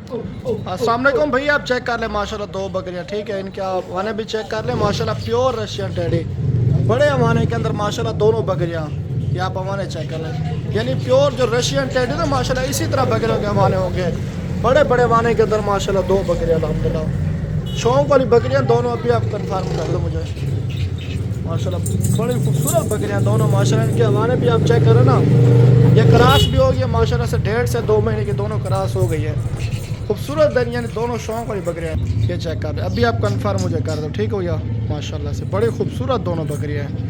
अस्सलाम वालेकुम भैया, आप चेक कर ले माशाल्लाह दो बकरियां, ठीक है। इनके आप वाने भी चेक कर ले माशाल्लाह, प्योर रशियन टेडी, बड़े अवाने के अंदर माशाल्लाह दोनों बकरियां। ये आप अवाने चेक कर लें, यानी प्योर जो रशियन टेडी ना माशाल्लाह इसी तरह बकरियों के अवाने होंगे, बड़े बड़े वाने के अंदर माशाल्लाह दो बकरियां अल्हम्दुलिल्लाह। शौक वाली बकरियां दोनों, अभी आप कन्फर्म कर दो मुझे। माशाल्लाह बड़ी खूबसूरत बकरियां दोनों माशाल्लाह। इनके हवाने भी आप चेक करो ना, ये क्रास भी हो गई है माशाल्लाह से, 1.5 से 2 महीने की दोनों क्रास हो गई है। खूबसूरत दर यानी दोनों शौक वाली बकरियां हैं। ये चेक कर रहे, अभी आप कंफर्म मुझे कर दो, ठीक हो या। माशाल्लाह से बड़ी खूबसूरत दोनों बकरियां हैं।